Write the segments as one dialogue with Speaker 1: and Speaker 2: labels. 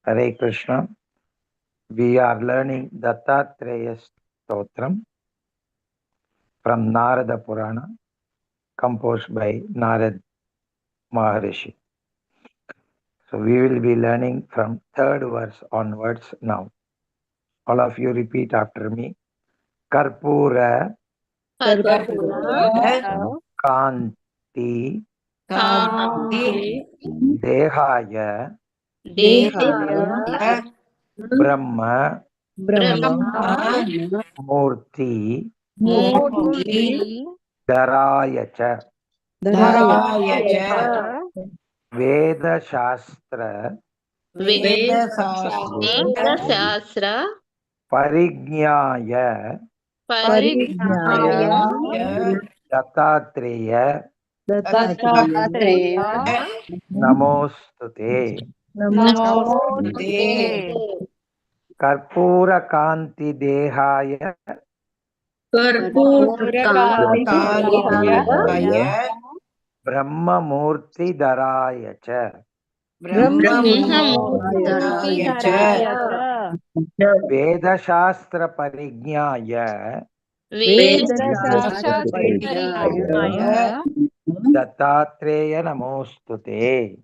Speaker 1: Hare Krishna. We are learning Dattatreya Stotram from Narada Purana, composed by Narad Maharishi. So we will be learning from third verse onwards now. All of you repeat after me. Karpura Kanti Dehaya Brahma Murti Dharaya Veda Shastra Parignyaya Dattatreya Namostute. Karpura Kanti Dehaya Brahma Murti Dharaya Cha Veda Shastra Parignyaya Dattatreya Namostute.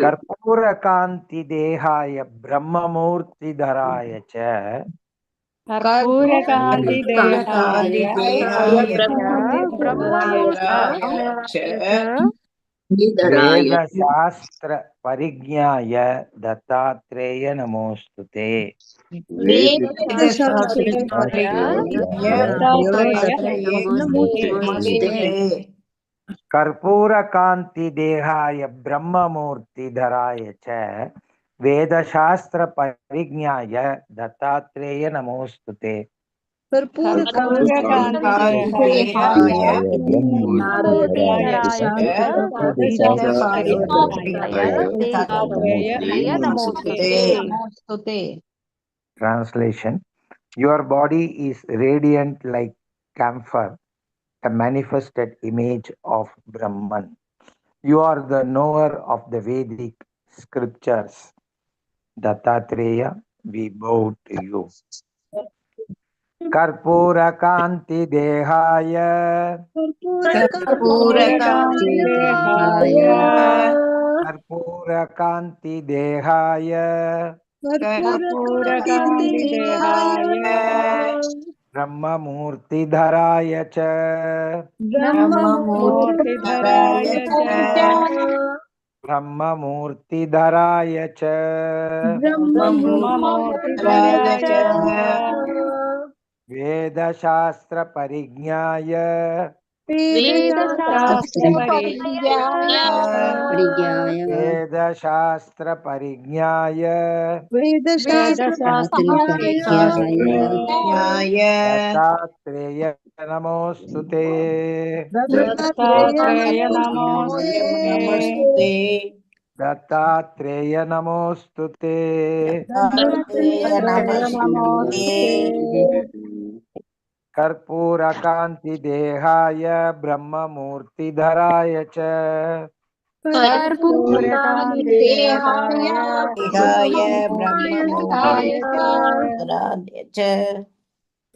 Speaker 1: Karpura Kanti Dehaya Brahma Murti Dharaya Cha Veda Shastra Parignyaya Dattatreya Namostute. Karpura Kanti Dehaya Brahma Murti Dharaya Cha Veda Shastra Parignyaya Dattatreya Namostute. Translation. Your body is radiant like camphor, a manifested image of Brahman. You are the knower of the Vedic scriptures. Dattatreya, we bow to you. Karpura Kanti Dehaya Karpura Kanti Dehaya Brahma Murti Dharaya Cha Brahma Murti Dharaya Cha Veda Shastra Parignyaya Veda Shastra Parignyaya Dattatreya Namostute. Dattatreya Namostute. Karpura Kanti Dehaya Brahma Murti Dharaya Cha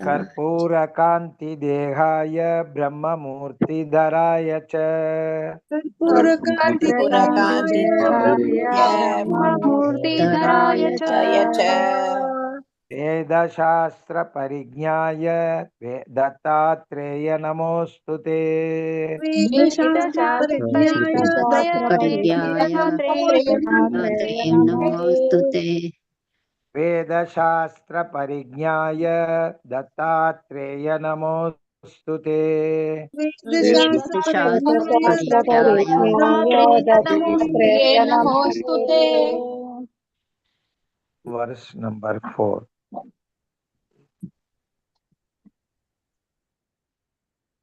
Speaker 1: Karpura Kanti Dehaya Brahma Murti Dharaya Cha Veda Shastra Parignyaya Dattatreya Namostute. Veda Shastra Parignyaya Dattatreya Namostute. Verse number 4.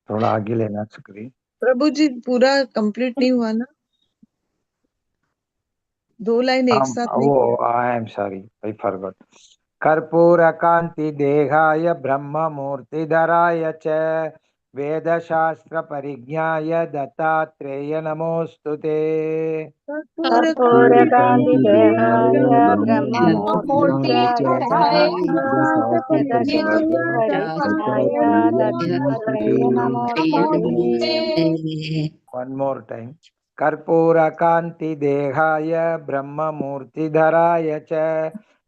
Speaker 1: थोड़ा आगे लेना screen.
Speaker 2: प्रभु जी पूरा complete नहीं हुआ ना, 2 line एक साथ नहीं।
Speaker 1: I am sorry, I forgot. कर्पूर कांति देहाय ब्रह्म मूर्ति धराय च वेदशास्त्र परिज्ञाय दत्तात्रेय नमोस्तुते।
Speaker 3: कर्पूरकान्ति देहाय ब्रह्ममूर्तिधराय दत्तात्रेय नमोस्तुते।
Speaker 1: One more time. कर्पूरकान्ति देहाय ब्रह्ममूर्तिधराय च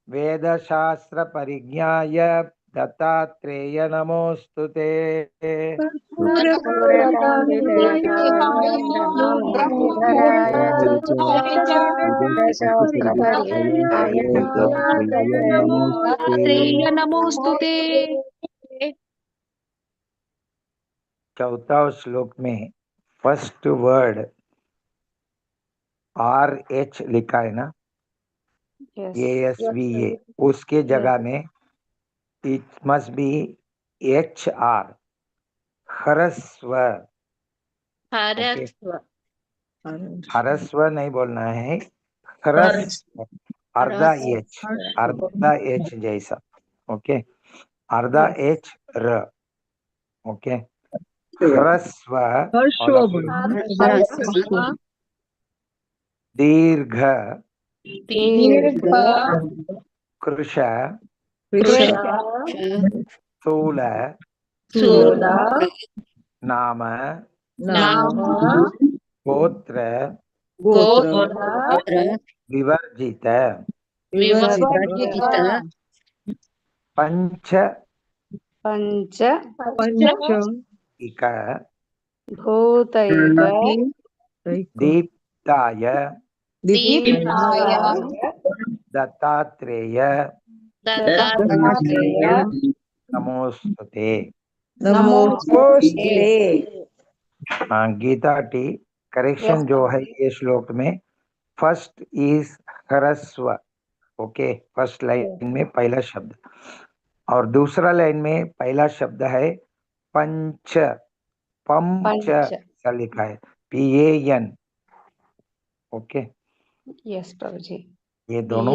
Speaker 1: वेदशास्त्र परिज्ञाय दत्तात्रेय नमोस्तुते।
Speaker 3: कर्पूरकान्ति देहाय ब्रह्ममूर्तिधराय वेदशास्त्र परिज्ञाय
Speaker 4: दत्तात्रेय नमोस्तुते।
Speaker 1: चौथा श्लोक में फर्स्ट वर्ड RH लिखा है ना, ASVA, उसके जगह में इट मस्ट बी HR, हरस्व। हरस्व नहीं बोलना है, हरस्व, अर्धा H जैसा, ओके, अर्धा H र, ओके, हरस्व, दीर्घ कृश स्थूल नाम गोत्र विवर्जित पंच इक
Speaker 3: भूतैक
Speaker 1: दीप्ताय दत्तात्रेय नमोस्तुते। गीता टी करेक्शन जो है ये श्लोक में फर्स्ट इज हरस्व, ओके, फर्स्ट लाइन में पहला शब्द, और दूसरा लाइन में पहला शब्द है पंच, पंच ऐसा लिखा है PAN, okay,
Speaker 3: yes Prabhu ji,
Speaker 1: ये दोनों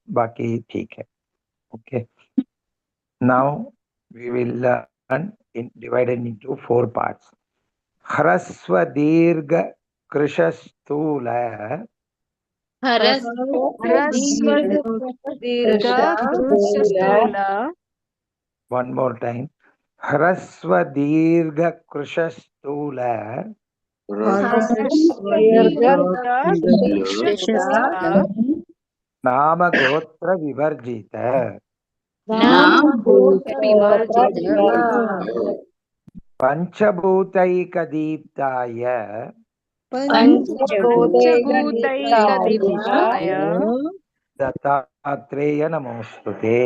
Speaker 1: बाकी ठीक है, okay. Now we will learn in divided into 4 parts. ह्रस्व दीर्घ कृश स्थूल, वन मोर टाइम, ह्रस्व दीर्घ कृश स्थूल नाम गोत्र विवर्जित पंचभूतैक दीप्ताय दत्तात्रेय नमोस्तुते।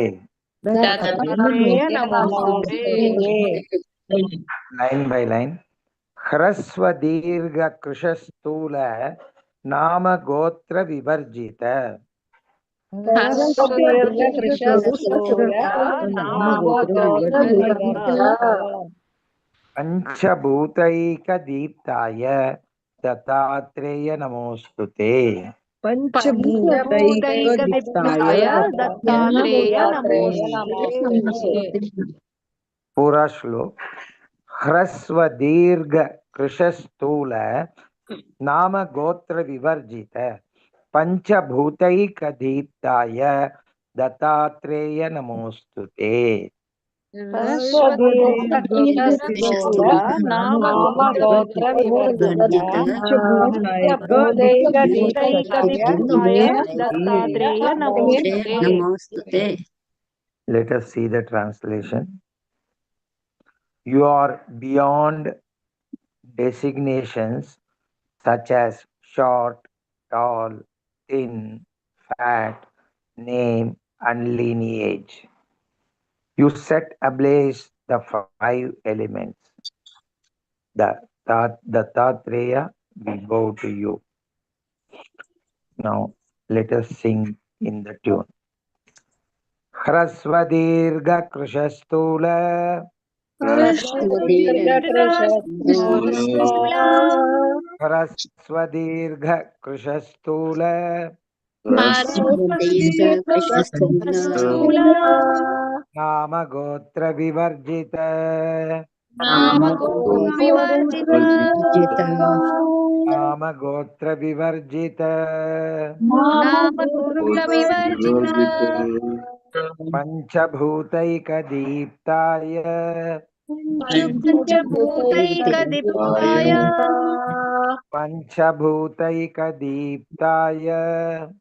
Speaker 1: लाइन बाय लाइन, ह्रस्व दीर्घ कृश स्थूल नाम गोत्र विवर्जित पंचभूतैक दीप्ताय दत्तात्रेय नमोस्तुते। पूरा श्लोक, ह्रस्व दीर्घ कृश स्थूल नाम गोत्र विवर्जित पंचभूतैक दीप्ताय दत्तात्रेय नमोस्तुते। Let us see the translation. You are beyond designations such as short, tall, thin, fat, name, and lineage. You set ablaze the 5 elements. The Dattatreya, we bow to you. Now let us sing in the tune. ह्रस्व दीर्घ कृश स्थूल ह्रस्व दीर्घ कृश स्थूल नाम गोत्र विवर्जित
Speaker 4: नाम गोत्र विवर्जित
Speaker 1: नाम गोत्र विवर्जित
Speaker 4: नाम गोत्र विवर्जित
Speaker 1: पंचभूतैकदीप्ताय
Speaker 4: पंचभूतैकदीप्ताय
Speaker 1: पंचभूतैकदीप्ताय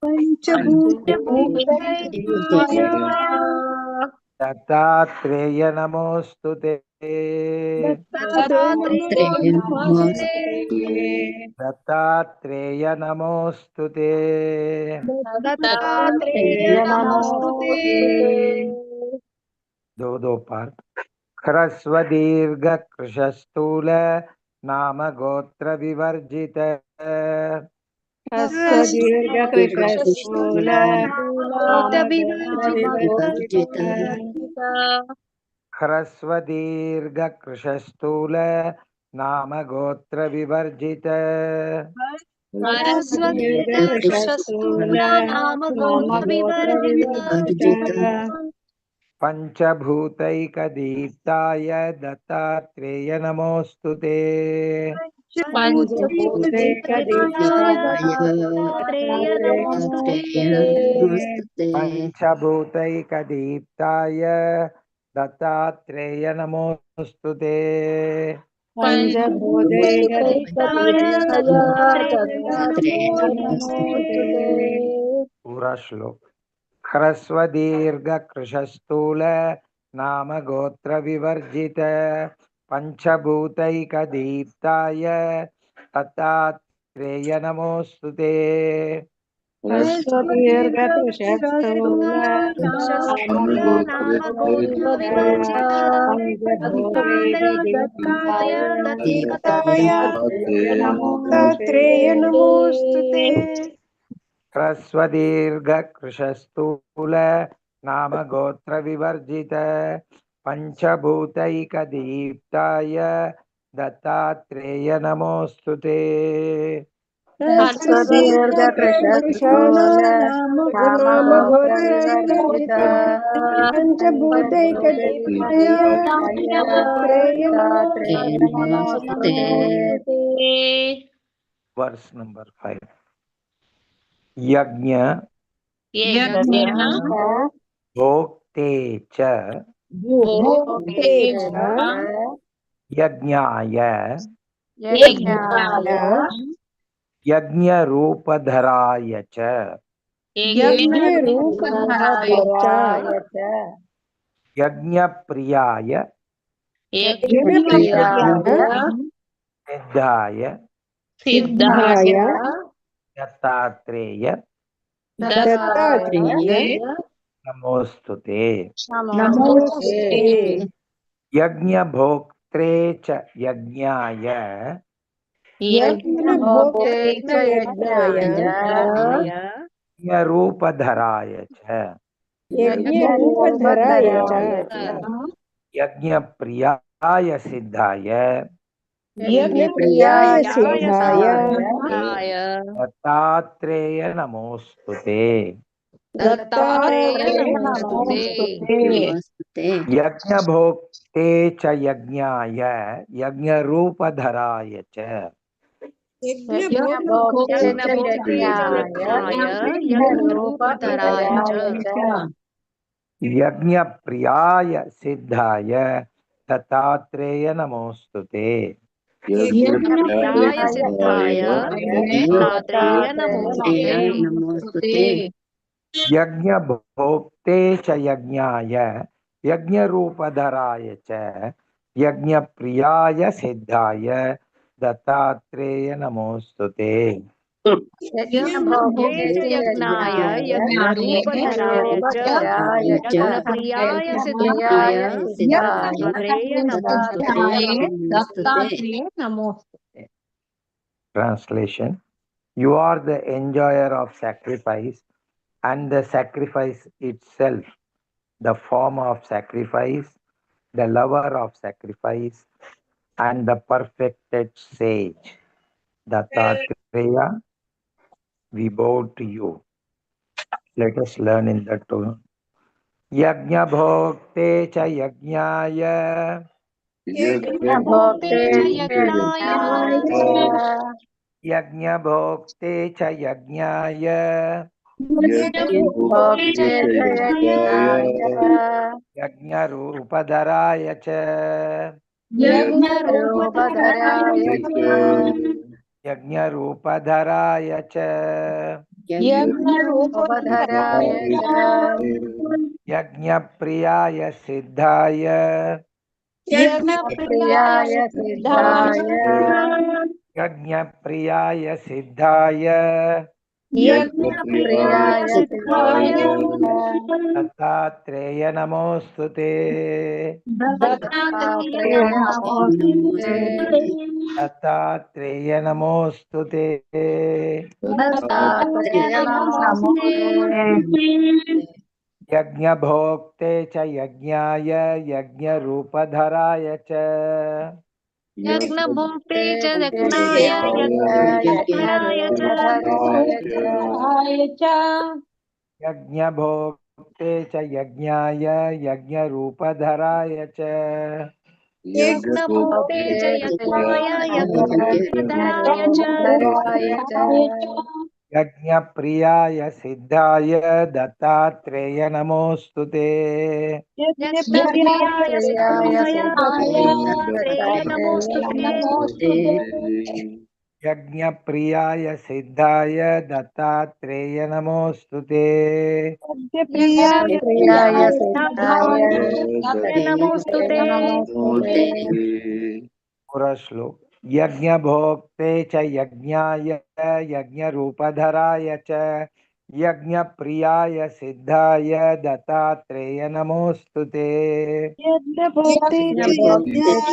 Speaker 2: पंचभूतैकदीप्ताय
Speaker 1: दत्तात्रेय नमोस्तुते
Speaker 2: दत्तात्रेय
Speaker 4: नमोस्तुते
Speaker 1: दत्तात्रेय नमोस्तुते
Speaker 4: दत्तात्रेय नमोस्तुते
Speaker 1: दो पार्ट ह्रस्व दीर्घ कृशस्थूल नाम गोत्र विवर्जित
Speaker 3: दीर्घकृशस्थूल नाम गोत्र
Speaker 4: विवर्जित
Speaker 3: विवर्जित
Speaker 1: ह्रस्व दीर्घ कृशस्थूल नाम गोत्र विवर्जित
Speaker 3: दीर्घकृशस्थूल
Speaker 4: नाम
Speaker 3: नाम
Speaker 4: गोत्र
Speaker 3: गोत्र
Speaker 4: विवर्जित
Speaker 3: विवर्जित
Speaker 1: पंचभूतैकदीप्ताय दत्तात्रेय नमोस्तुते
Speaker 3: पंचभूतैकदीप्ताय
Speaker 4: दत्तात्रेय नमोस्तुते
Speaker 1: पंचभूतैकदीप्ताय दत्तात्रेय नमोस्तुते
Speaker 3: पंचभूतैकदीप्ताय
Speaker 4: दत्तात्रेय
Speaker 3: दत्तात्रेय
Speaker 4: नमोस्तुते
Speaker 3: नमोस्तुते
Speaker 1: पूरा श्लोक ह्रस्व दीर्घ कृशस्थूल नाम गोत्र विवर्जित पंचभूतैकदीप्ताय दत्तात्रेय नमोस्तुते
Speaker 3: दीर्घकृशस्थूल नाम
Speaker 4: नाम
Speaker 3: गोत्र
Speaker 4: गोत्र
Speaker 3: विवर्जित
Speaker 4: विवर्जित
Speaker 3: पंचभूतैकदीप्ताय
Speaker 4: दत्तात्रेय
Speaker 3: दत्तात्रेय नमोस्तुते
Speaker 2: दत्तात्रेय नमोस्तुते
Speaker 1: ह्रस्व दीर्घ कृशस्थूल नाम गोत्र विवर्जित पंचभूतैकदीप्ताय दत्तात्रेय नमोस्तुते
Speaker 3: दीर्घकृशस्थूल नाम
Speaker 2: नाम
Speaker 3: गोत्र विवर्जित
Speaker 2: गोत्रविवर्जित पंचभूतैकदीप्ताय
Speaker 3: पंचभूतैकदीप्ताय
Speaker 2: दत्तात्रेय
Speaker 3: दत्तात्रेय
Speaker 2: नमोस्तुते
Speaker 3: नमोस्तुते
Speaker 1: वर्स नंबर 5 यज्ञ
Speaker 4: यज्ञ
Speaker 1: भोक्ते च
Speaker 2: भोक्ते च
Speaker 1: यज्ञाय
Speaker 3: यज्ञाय
Speaker 1: यज्ञरूपधराय च
Speaker 2: यज्ञरूपधराय च
Speaker 3: यज्ञरूपधराय च
Speaker 1: यज्ञप्रियाय
Speaker 3: यज्ञप्रियाय
Speaker 1: सिद्धाय
Speaker 2: सिद्धाय
Speaker 1: दत्तात्रेय
Speaker 2: दत्तात्रेय
Speaker 1: नमोस्तुते
Speaker 3: नमोस्तुते
Speaker 1: यज्ञभोक्त्रे च यज्ञाय
Speaker 3: यज्ञभोक्ते च
Speaker 2: यज्ञाय
Speaker 3: यज्ञाय
Speaker 1: यज्ञरूपधराय च
Speaker 2: यज्ञरूपधराय च
Speaker 3: यज्ञरूपधराय च
Speaker 1: यज्ञप्रियाय सिद्धाय
Speaker 2: यज्ञप्रियाय सिद्धाय
Speaker 1: दत्तात्रेय नमोस्तुते
Speaker 2: दत्तात्रेय
Speaker 3: नमोस्तुते
Speaker 1: यज्ञभोक्ते च यज्ञाय यज्ञरूपधराय च
Speaker 3: यज्ञभोक्ते च यज्ञाय यज्ञरूपधराय च
Speaker 1: यज्ञप्रियाय सिद्धाय दत्तात्रेय नमोस्तुते
Speaker 3: यज्ञप्रियाय सिद्धाय दत्तात्रेय नमोस्तुते
Speaker 1: यज्ञभोक्ते च यज्ञाय यज्ञरूपधराय च यज्ञप्रियाय सिद्धाय दत्तात्रेय नमोस्तुते
Speaker 3: यज्ञभोक्ते च यज्ञाय यज्ञरूपधराय च यज्ञप्रियाय सिद्धाय दत्तात्रेय नमोस्तुते
Speaker 1: Translation: You are the enjoyer of sacrifice and the sacrifice itself, the form of sacrifice, the lover of sacrifice, and the perfected sage. Dattatreya, we bow to you. Let us learn in the tone. यज्ञभोक्ते च यज्ञाय
Speaker 2: यज्ञभोक्ते च यज्ञाय
Speaker 1: यज्ञभोक्ते च यज्ञाय
Speaker 2: यज्ञभोक्ते च यज्ञाय
Speaker 1: यज्ञरूपधराय च
Speaker 2: यज्ञरूपधराय च
Speaker 1: यज्ञरूपधराय च
Speaker 2: यज्ञरूपधराय च
Speaker 1: यज्ञप्रियाय सिद्धाय
Speaker 2: यज्ञप्रियाय सिद्धाय
Speaker 1: यज्ञप्रियाय सिद्धाय
Speaker 2: यज्ञप्रियाय सिद्धाय
Speaker 1: दत्तात्रेय नमोस्तुते
Speaker 2: दत्तात्रेय नमोस्तुते
Speaker 1: दत्तात्रेय नमोस्तुते
Speaker 2: दत्तात्रेय नमोस्तुते
Speaker 1: यज्ञभोक्ते च यज्ञाय यज्ञरूपधराय च
Speaker 4: यज्ञभुङ्क्ते च यज्ञाय
Speaker 2: यज्ञरूपधराय च
Speaker 1: यज्ञभोक्ते च यज्ञाय यज्ञरूपधराय च
Speaker 4: यज्ञभुङ्क्ते च यज्ञाय यज्ञधराय च
Speaker 2: यज्ञरूपधराय च
Speaker 1: यज्ञप्रियाय सिद्धाय दत्तात्रेय नमोस्तुते
Speaker 4: यज्ञप्रियाय
Speaker 2: यज्ञप्रियाय
Speaker 4: सिद्धाय
Speaker 2: सिद्धाय
Speaker 4: दत्तात्रेय
Speaker 2: दत्तात्रेय
Speaker 4: नमोस्तुते
Speaker 2: नमोस्तुते
Speaker 1: यज्ञप्रियाय सिद्धाय दत्तात्रेय नमोस्तुते
Speaker 2: यज्ञप्रियाय सिद्धाय
Speaker 4: दत्तात्रेय नमोस्तुते
Speaker 2: नमोस्तुते
Speaker 1: पूरा श्लोक यज्ञभोक्ते च यज्ञाय यज्ञरूपधराय च यज्ञप्रियाय सिद्धाय दत्तात्रेय नमोस्तुते
Speaker 2: यज्ञभोक्ते च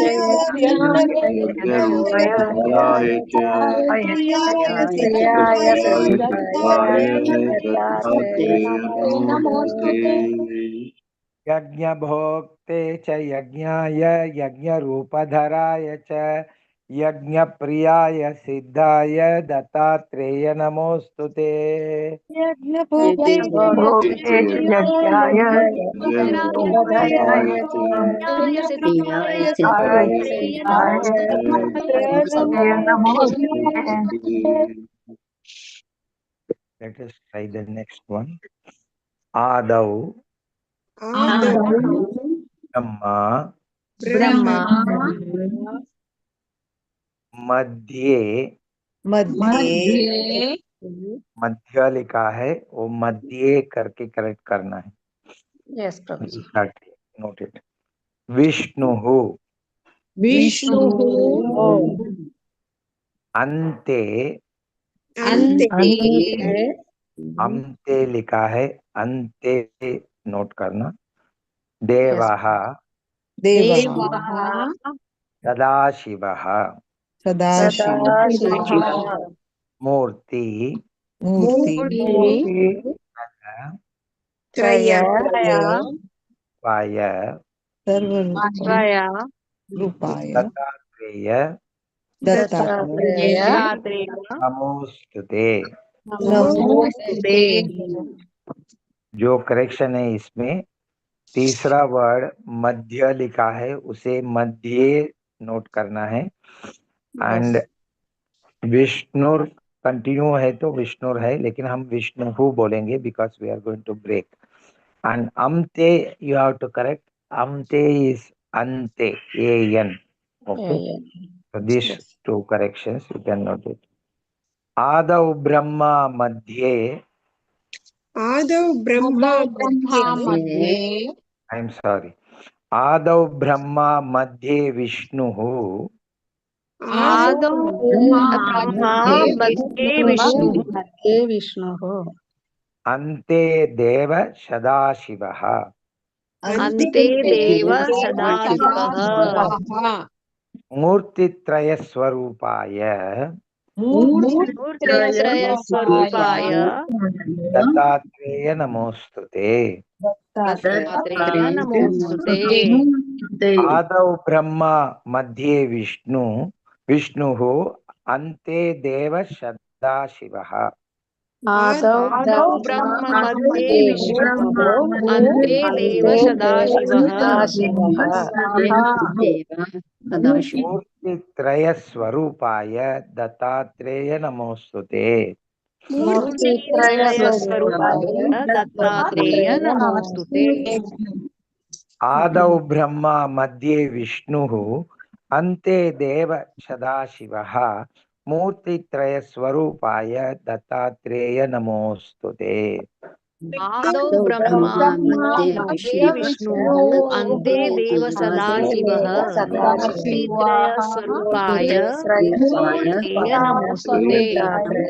Speaker 2: यज्ञाय
Speaker 5: यज्ञरूपधराय च
Speaker 2: यज्ञप्रियाय सिद्धाय दत्तात्रेय
Speaker 5: नमोस्तुते
Speaker 1: यज्ञभोक्ते च यज्ञाय यज्ञरूपधराय च यज्ञप्रियाय सिद्धाय दत्तात्रेय नमोस्तुते
Speaker 2: यज्ञभोक्ते च
Speaker 3: यज्ञाय
Speaker 2: यज्ञरूपधराय च
Speaker 4: यज्ञाय सिद्धाय दत्तात्रेय
Speaker 3: सिद्धाय
Speaker 4: नमोस्तुते
Speaker 3: नमोस्तुते
Speaker 1: Let us try the next one. Adau Brahma
Speaker 3: Brahma
Speaker 1: मध्ये
Speaker 3: मध्ये
Speaker 1: मध्य लिखा है वो मध्य करके करेक्ट करना है.
Speaker 2: Yes, Prabhuji.
Speaker 1: Noted. Vishnu
Speaker 3: Vishnu
Speaker 1: अंते
Speaker 3: अन्ते
Speaker 1: अंते लिखा है अंते नोट करना. देवः
Speaker 3: देवः
Speaker 1: सदाशिवः
Speaker 2: सदाशिवः
Speaker 1: मूर्ति
Speaker 3: मूर्ति
Speaker 2: त्रय
Speaker 1: पाय
Speaker 3: सर्वरूपाय
Speaker 1: दत्तात्रेय
Speaker 2: दत्तात्रेय
Speaker 1: नमोस्तुते.
Speaker 2: नमोस्तुते
Speaker 1: जो करेक्शन है इसमें तीसरा वर्ड मध्य लिखा है उसे मध्य नोट करना है. एंड विष्णु कंटिन्यू है तो विष्णु है लेकिन हम विष्णु बोलेंगे because we are going to break. And अम्ते यू हैव टू करेक्ट. अम्ते इज अंते an. Okay, so these two corrections you can note it. आदौ ब्रह्मा मध्ये
Speaker 6: आदौ ब्रह्मा
Speaker 3: मध्ये
Speaker 1: आई एम सॉरी आदौ ब्रह्मा मध्ये विष्णुः
Speaker 4: आदौ ब्रह्मा मध्ये विष्णुः
Speaker 2: मध्ये विष्णुः
Speaker 1: अन्ते देव सदाशिवः.
Speaker 4: अन्ते देव सदाशिवः
Speaker 1: मूर्तित्रयस्वरूपाय
Speaker 4: मूर्तित्रयस्वरूपाय
Speaker 1: दत्तात्रेय नमोस्तुते.
Speaker 4: दत्तात्रेय नमोस्तुते.
Speaker 1: आदौ ब्रह्मा मध्ये विष्णुः अन्ते देव सदाशिवः.
Speaker 2: आदौ
Speaker 4: आदौ ब्रह्म मध्ये विष्णुः अन्ते देव सदाशिवः
Speaker 1: मूर्तित्रय स्वरूपाय दत्तात्रेय नमोस्तुते
Speaker 2: मूर्तित्रय
Speaker 4: स्वरूपाय दत्तात्रेय नमोस्तुते
Speaker 1: आदौ ब्रह्म मध्ये विष्णुः अन्ते देव सदाशिवः मूर्तित्रय स्वरूपाय दत्तात्रेय नमोस्तुते
Speaker 4: आदौ ब्रह्मा मध्ये विष्णुः अन्ते देव सदाशिवः मूर्तित्रय स्वरूपाय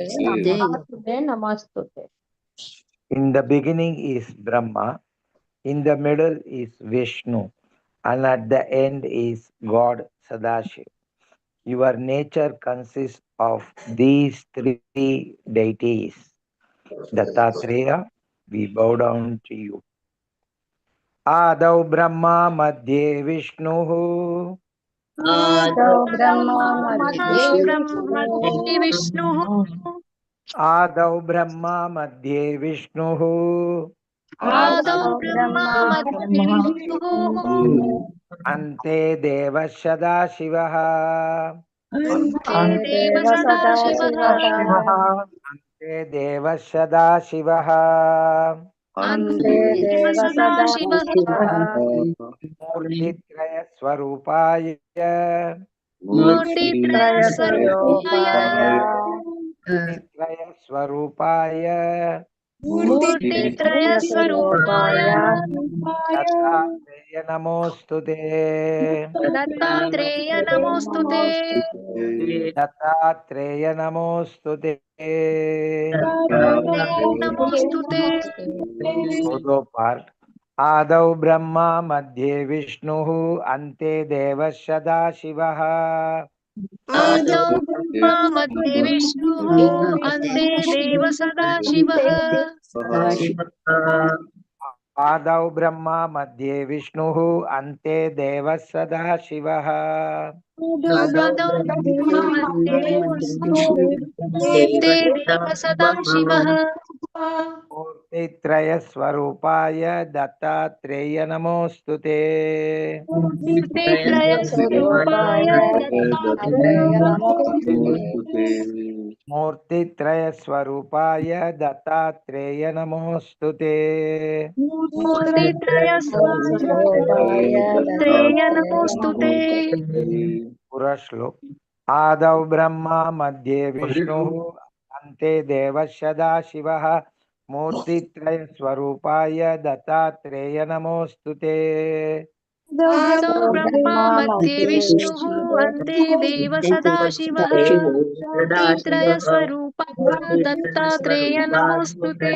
Speaker 4: दत्तात्रेय नमोस्तुते
Speaker 1: In the beginning is Brahma, in the middle is Vishnu, and at the end is God Sadashiv. Your nature consists of these three deities. Dattatreya, we bow down to you. Adau Brahma Madhye Vishnuh.
Speaker 2: आदौ ब्रह्मा
Speaker 4: मध्ये विष्णुः
Speaker 1: Adau Brahma Madhye Vishnuh.
Speaker 4: आदौ ब्रह्मा मध्ये विष्णुः
Speaker 1: Ante Deva Sadashivah.
Speaker 4: अन्ते देव सदाशिवः
Speaker 1: Ante Deva Sadashivah.
Speaker 4: अन्ते देव सदाशिवः
Speaker 1: मूर्तित्रय स्वरूपाय
Speaker 4: मूर्तित्रय स्वरूपाय
Speaker 1: मूर्तित्रय स्वरूपाय
Speaker 4: मूर्तित्रय स्वरूपाय
Speaker 1: दत्तात्रेय नमोस्तुते
Speaker 4: दत्तात्रेय नमोस्तुते
Speaker 1: दत्तात्रेय नमोस्तुते
Speaker 4: दत्तात्रेय नमोस्तुते
Speaker 1: दो पार्ट आदौ ब्रह्मा मध्ये विष्णुः अन्ते देवः सदाशिवः
Speaker 4: आदौ ब्रह्मा मध्ये विष्णुः अन्ते देव सदाशिवः
Speaker 1: आदौ ब्रह्मा मध्ये विष्णुः अन्ते देवः सदाशिवः
Speaker 4: आदौ ब्रह्मा मध्ये विष्णुः अन्ते देव सदाशिवः
Speaker 1: मूर्तित्रय स्वरूपाय दत्तात्रेय नमोस्तुते
Speaker 4: मूर्तित्रय स्वरूपाय दत्तात्रेय नमोस्तुते
Speaker 1: मूर्तित्रय स्वरूपाय दत्तात्रेय नमोस्तुते
Speaker 4: मूर्तित्रय स्वरूपाय दत्तात्रेय नमोस्तुते
Speaker 1: पूरा श्लोक आदौ ब्रह्मा मध्ये विष्णुः अन्ते देवः सदाशिवः मूर्तित्रय स्वरूपाय दत्तात्रेय नमोस्तुते
Speaker 4: आदौ ब्रह्मा मध्ये विष्णुः अन्ते देव सदाशिवः मूर्तित्रय स्वरूपाय दत्तात्रेय नमोस्तुते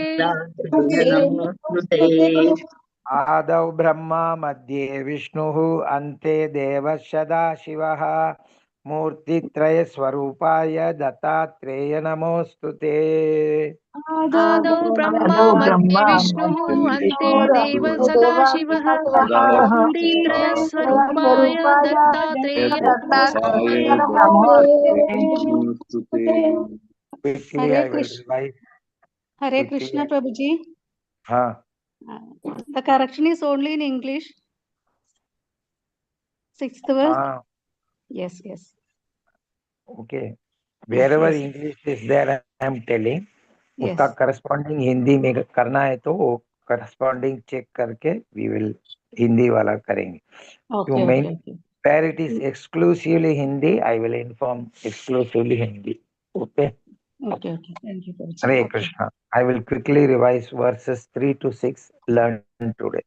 Speaker 1: आदौ ब्रह्मा मध्ये विष्णुः अन्ते देवः सदाशिवः मूर्तित्रय स्वरूपाय दत्तात्रेय नमोस्तुते
Speaker 4: आदौ ब्रह्मा मध्ये विष्णुः अन्ते देव सदाशिवः मूर्तित्रय स्वरूपाय Dattatreya
Speaker 1: Quickly
Speaker 2: Hare
Speaker 1: I will
Speaker 2: Krishna
Speaker 1: revise.
Speaker 2: Hare
Speaker 1: Quickly.
Speaker 2: Krishna प्रभु जी
Speaker 1: हाँ
Speaker 2: the correction is only in English 6th verse
Speaker 1: हाँ
Speaker 2: yes
Speaker 1: okay. Wherever
Speaker 2: yes.
Speaker 1: English is there, I am telling. उसका
Speaker 2: yes
Speaker 1: करस्पॉन्डिंग हिंदी में करना है तो वो करस्पॉन्डिंग चेक करके वी विल हिंदी वाला करेंगे
Speaker 2: okay
Speaker 1: main
Speaker 2: okay
Speaker 1: where it is exclusively Hindi, I will inform exclusively Hindi. Okay.
Speaker 2: okay thank you Prabhuji.
Speaker 1: Hare
Speaker 2: Okay.
Speaker 1: Krishna. I will quickly revise verses 3 to 6 learned today.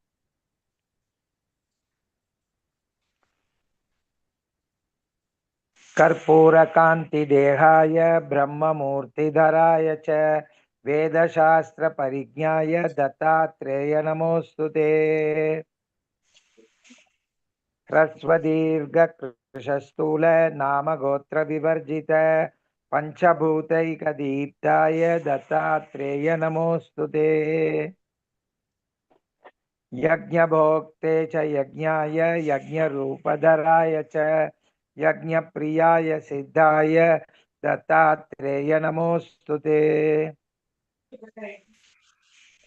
Speaker 1: कर्पूरकान्ति देहाय ब्रह्ममूर्तिधराय च वेदशास्त्र परिज्ञाय दत्तात्रेय नमोस्तुते ह्रस्वदीर्घ कृशस्थूल नाम गोत्र विवर्जित पंचभूतैकदीप्ताय दत्तात्रेय नमोस्तुते यज्ञभोक्ते च यज्ञाय यज्ञरूपधराय च यज्ञप्रियाय सिद्धाय दत्तात्रेय नमोस्तुते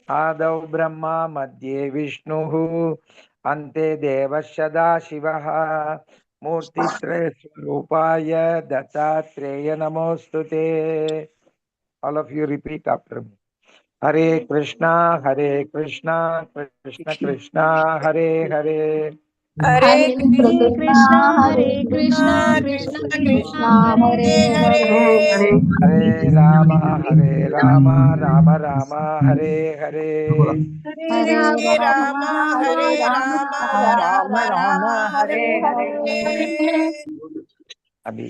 Speaker 1: आदौ ब्रह्मा मध्ये विष्णुः अन्ते देवः सदाशिवः मूर्तित्रयस्वरूपाय दत्तात्रेय नमोस्तुते. All of you repeat after me. Hare Krishna, Krishna Krishna, Hare Hare.
Speaker 3: Hare
Speaker 4: Krishna,
Speaker 3: Krishna,
Speaker 4: Krishna
Speaker 3: Krishna
Speaker 4: Krishna, Hare Hare.
Speaker 1: Hare Rama, Rama Rama, Hare Hare.
Speaker 3: Hare Rama, Rama Rama, Hare Hare.
Speaker 1: अभी